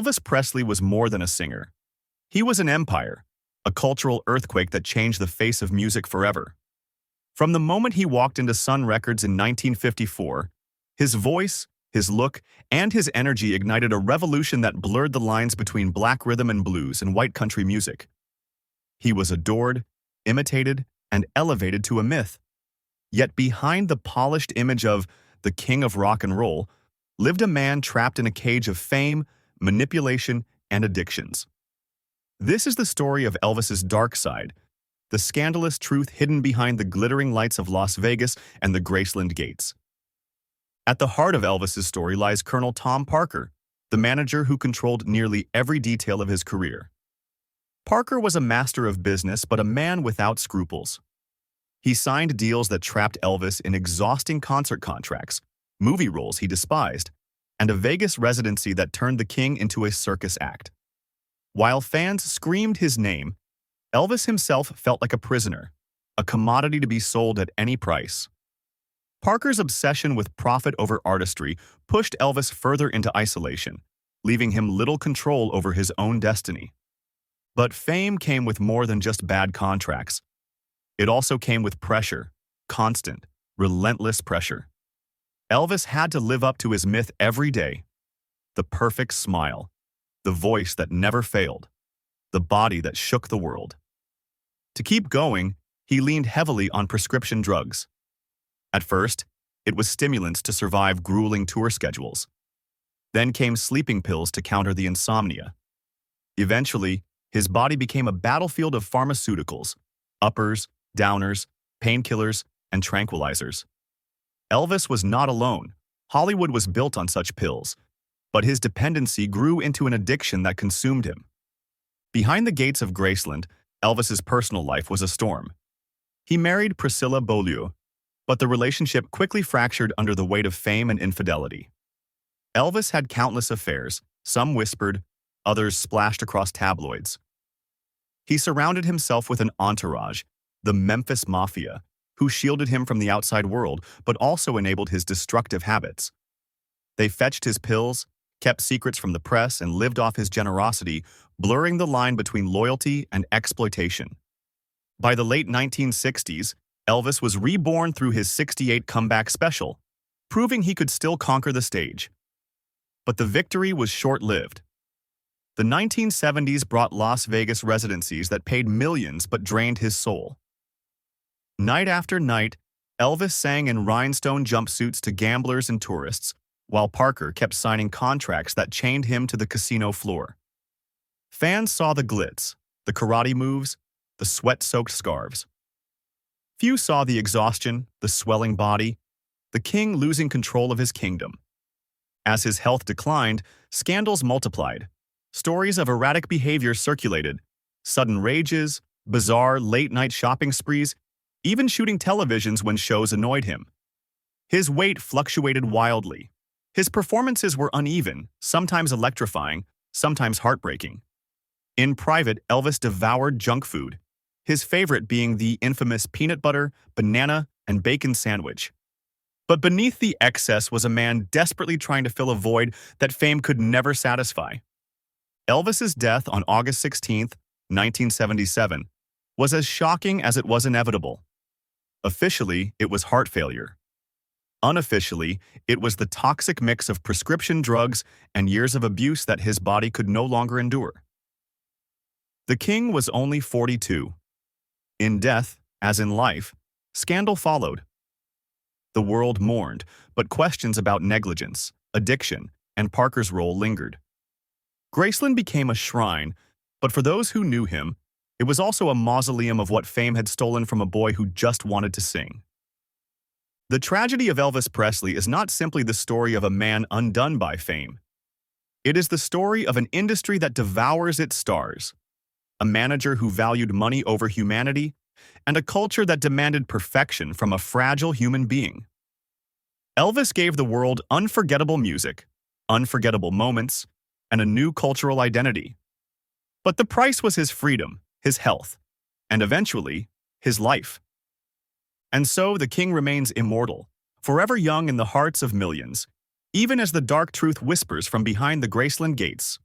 Elvis Presley was more than a singer. He was an empire, a cultural earthquake that changed the face of music forever. From the moment he walked into Sun Records in 1954, his voice, his look, and his energy ignited a revolution that blurred the lines between black rhythm and blues and white country music. He was adored, imitated, and elevated to a myth. Yet behind the polished image of the king of rock and roll lived a man trapped in a cage of fame, manipulation, and addictions. This is the story of Elvis's dark side, the scandalous truth hidden behind the glittering lights of Las Vegas and the Graceland gates. At the heart of Elvis's story lies Colonel Tom Parker, the manager who controlled nearly every detail of his career. Parker was a master of business, but a man without scruples. He signed deals that trapped Elvis in exhausting concert contracts, movie roles he despised, and a Vegas residency that turned the king into a circus act. While fans screamed his name, Elvis himself felt like a prisoner, a commodity to be sold at any price. Parker's obsession with profit over artistry pushed Elvis further into isolation, leaving him little control over his own destiny. But fame came with more than just bad contracts. It also came with pressure, constant, relentless pressure. Elvis had to live up to his myth every day. The perfect smile, the voice that never failed, the body that shook the world. To keep going, he leaned heavily on prescription drugs. At first, it was stimulants to survive grueling tour schedules. Then came sleeping pills to counter the insomnia. Eventually, his body became a battlefield of pharmaceuticals, uppers, downers, painkillers, and tranquilizers. Elvis was not alone. Hollywood was built on such pills, but his dependency grew into an addiction that consumed him. Behind the gates of Graceland, Elvis's personal life was a storm. He married Priscilla Beaulieu, but the relationship quickly fractured under the weight of fame and infidelity. Elvis had countless affairs, some whispered, others splashed across tabloids. He surrounded himself with an entourage, the Memphis Mafia, who shielded him from the outside world but also enabled his destructive habits. They fetched his pills, kept secrets from the press, and lived off his generosity, blurring the line between loyalty and exploitation. By the late 1960s, Elvis was reborn through his '68 comeback special, proving he could still conquer the stage. But the victory was short-lived. The 1970s brought Las Vegas residencies that paid millions but drained his soul. Night after night, Elvis sang in rhinestone jumpsuits to gamblers and tourists, while Parker kept signing contracts that chained him to the casino floor. Fans saw the glitz, the karate moves, the sweat-soaked scarves. Few saw the exhaustion, the swelling body, the king losing control of his kingdom. As his health declined, scandals multiplied. Stories of erratic behavior circulated, sudden rages, bizarre late-night shopping sprees, even shooting televisions when shows annoyed him. His weight fluctuated wildly. His performances were uneven, sometimes electrifying, sometimes heartbreaking. In private, Elvis devoured junk food, his favorite being the infamous peanut butter, banana, and bacon sandwich. But beneath the excess was a man desperately trying to fill a void that fame could never satisfy. Elvis's death on August 16, 1977, was as shocking as it was inevitable. Officially, it was heart failure. Unofficially, it was the toxic mix of prescription drugs and years of abuse that his body could no longer endure. The king was only 42. In death, as in life, scandal followed. The world mourned, but questions about negligence, addiction, and Parker's role lingered. Graceland became a shrine, but for those who knew him, it was also a mausoleum of what fame had stolen from a boy who just wanted to sing. The tragedy of Elvis Presley is not simply the story of a man undone by fame. It is the story of an industry that devours its stars, a manager who valued money over humanity, and a culture that demanded perfection from a fragile human being. Elvis gave the world unforgettable music, unforgettable moments, and a new cultural identity. But the price was his freedom, his health, and eventually, his life. And so the king remains immortal, forever young in the hearts of millions, even as the dark truth whispers from behind the Graceland gates.